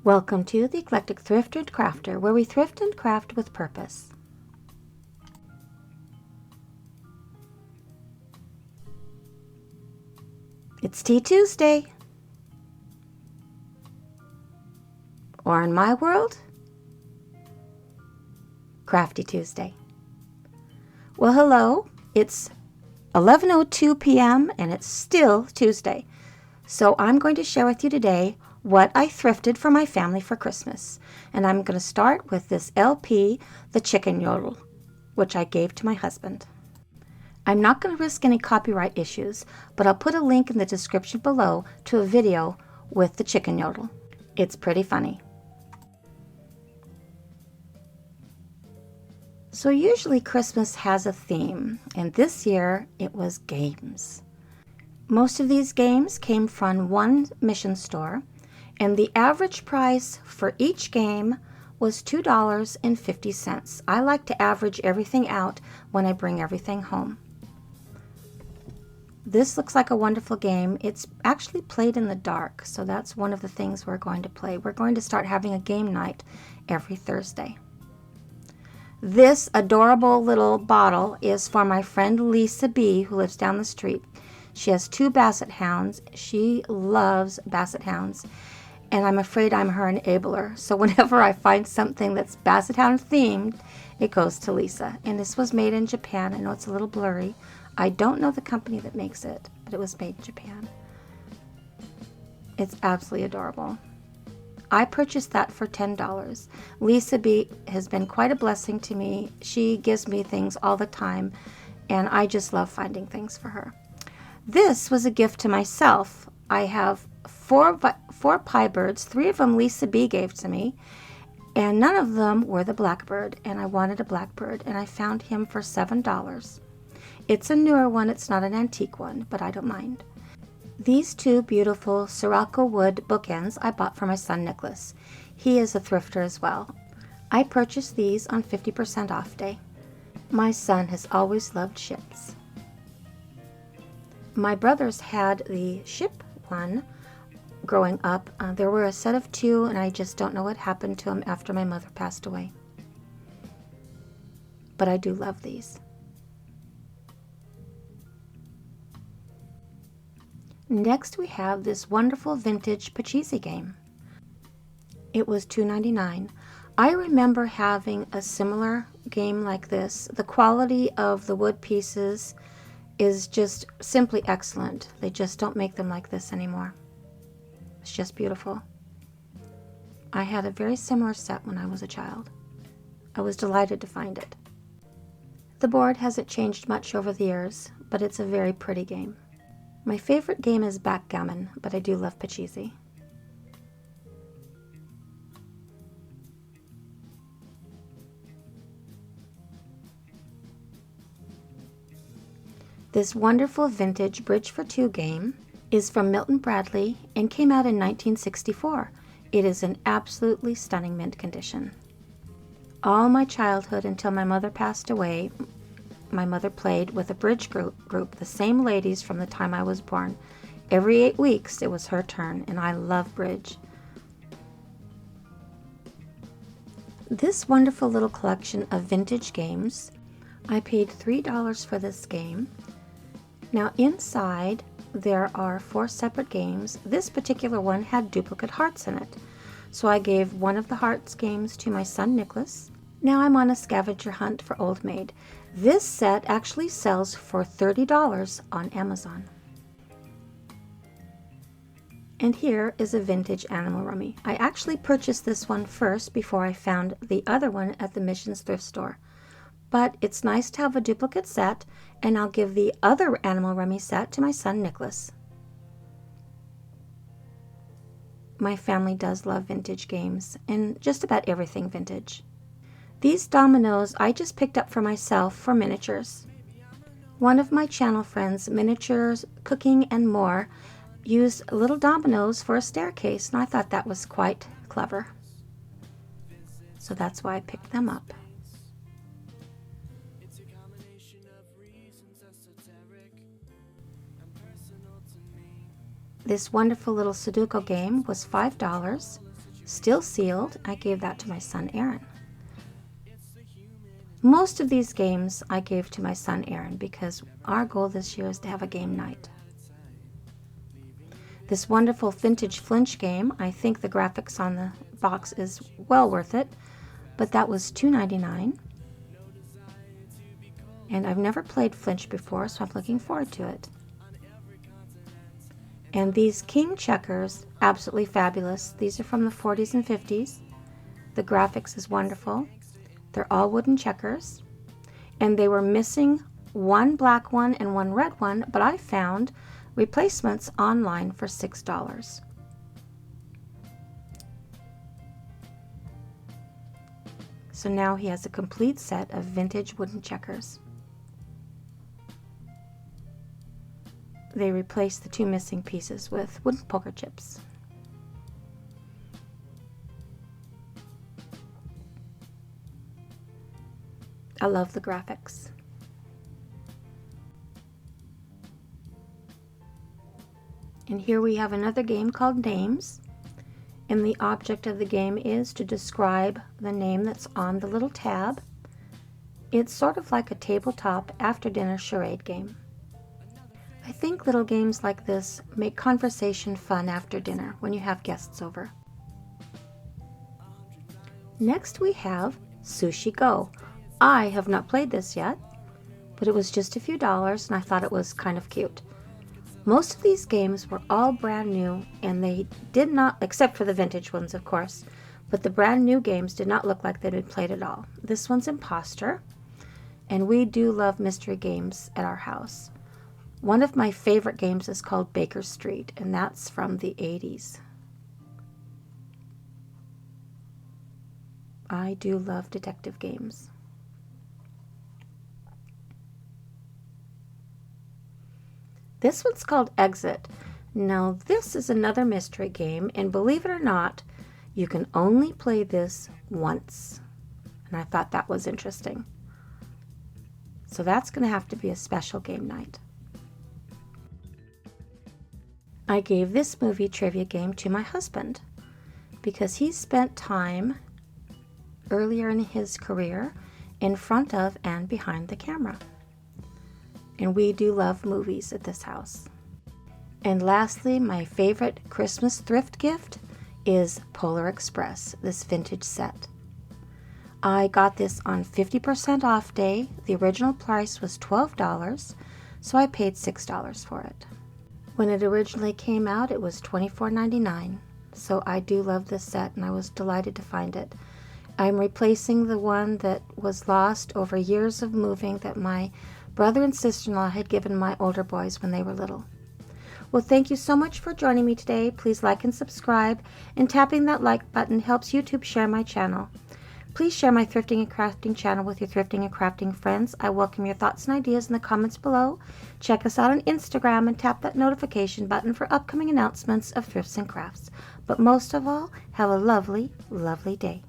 Welcome to the Eclectic Thrifted Crafter, where we thrift and craft with purpose. It's Tea Tuesday. Or in my world, Crafty Tuesday. Well, hello. It's 11:02 p.m. and it's still Tuesday. So I'm going to share with you today what I thrifted for my family for Christmas. And I'm going to start with this LP, The Chicken Yodel, which I gave to my husband. I'm not going to risk any copyright issues, but I'll put a link in the description below to a video with the chicken yodel. It's pretty funny. So usually Christmas has a theme, and this year it was games. Most of these games came from one mission store, and the average price for each game was $2.50. I like to average everything out when I bring everything home. This looks like a wonderful game. It's actually played in the dark, so that's one of the things we're going to play. We're going to start having a game night every Thursday. This adorable little bottle is for my friend Lisa B, who lives down the street. She has 2 basset hounds. She loves basset hounds, and I'm afraid I'm her enabler. So whenever I find something that's basset hound themed, it goes to Lisa. And this was made in Japan. I know it's a little blurry. I don't know the company that makes it, but it was made in Japan. It's absolutely adorable. I purchased that for $10. Lisa B has been quite a blessing to me. She gives me things all the time, and I just love finding things for her. This was a gift to myself. I have four pie birds. 3 of them Lisa B gave to me, and none of them were the blackbird, and I wanted a blackbird, and I found him for $7. It's a newer one. It's not an antique one, but I don't mind. These 2 beautiful Sirocco wood bookends I bought for my son Nicholas. He is a thrifter as well. I purchased these on 50% off day. My son has always loved ships. My brothers had the ship one growing up. There were a set of 2, and I just don't know what happened to them after my mother passed away. But I do love these. Next we have this wonderful vintage Pachisi game. It was $2.99. I remember having a similar game like this. The quality of the wood pieces is just simply excellent. They just don't make them like this anymore. It's just beautiful. I had a very similar set when I was a child. I was delighted to find it. The board hasn't changed much over the years, but it's a very pretty game. My favorite game is backgammon, but I do love Pachisi. This wonderful vintage Bridge for 2 game is from Milton Bradley and came out in 1964. It is in absolutely stunning mint condition. All my childhood until my mother passed away, my mother played with a bridge group, the same ladies from the time I was born. Every 8 weeks it was her turn, and I love bridge. This wonderful little collection of vintage games, I paid $3 for this game. Now inside there are 4 separate games. This particular one had duplicate hearts in it. So I gave one of the hearts games to my son Nicholas. Now I'm on a scavenger hunt for Old Maid. This set actually sells for $30 on Amazon. And here is a vintage animal rummy. I actually purchased this one first before I found the other one at the Missions thrift store. But it's nice to have a duplicate set, and I'll give the other animal rummy set to my son Nicholas. My family does love vintage games, and just about everything vintage. These dominoes I just picked up for myself for miniatures. One of my channel friends, Miniatures, Cooking and More, used little dominoes for a staircase, and I thought that was quite clever. So that's why I picked them up. This wonderful little Sudoku game was $5. Still sealed, I gave that to my son Aaron. Most of these games I gave to my son Aaron because our goal this year is to have a game night. This wonderful vintage flinch game, I think the graphics on the box is well worth it, but that was $2.99. And I've never played flinch before, so I'm looking forward to it. And these king checkers, absolutely fabulous. These are from the 40s and 50s. The graphics is wonderful. They're all wooden checkers. And they were missing one black one and one red one, but I found replacements online for $6. So now he has a complete set of vintage wooden checkers. They replaced the two missing pieces with wooden poker chips. I love the graphics. And here we have another game called Names. And the object of the game is to describe the name that's on the little tab. It's sort of like a tabletop after-dinner charade game. I think little games like this make conversation fun after dinner when you have guests over. Next we have Sushi Go. I have not played this yet, but it was just a few dollars and I thought it was kind of cute. Most of these games were all brand new and they did not, except for the vintage ones of course, but the brand new games did not look like they'd been played at all. This one's Imposter, and we do love mystery games at our house. One of my favorite games is called Baker Street, and that's from the 80s. I do love detective games. This one's called Exit. Now this is another mystery game, and believe it or not, you can only play this once. And I thought that was interesting. So that's going to have to be a special game night. I gave this movie trivia game to my husband because he spent time earlier in his career in front of and behind the camera. And we do love movies at this house. And lastly, my favorite Christmas thrift gift is Polar Express, this vintage set. I got this on 50% off day. The original price was $12, so I paid $6 for it. When it originally came out, it was $24.99, so I do love this set and I was delighted to find it. I'm replacing the one that was lost over years of moving that my brother and sister-in-law had given my older boys when they were little. Well, thank you so much for joining me today. Please like and subscribe, and tapping that like button helps YouTube share my channel. Please share my thrifting and crafting channel with your thrifting and crafting friends. I welcome your thoughts and ideas in the comments below. Check us out on Instagram and tap that notification button for upcoming announcements of thrifts and crafts. But most of all, have a lovely, lovely day.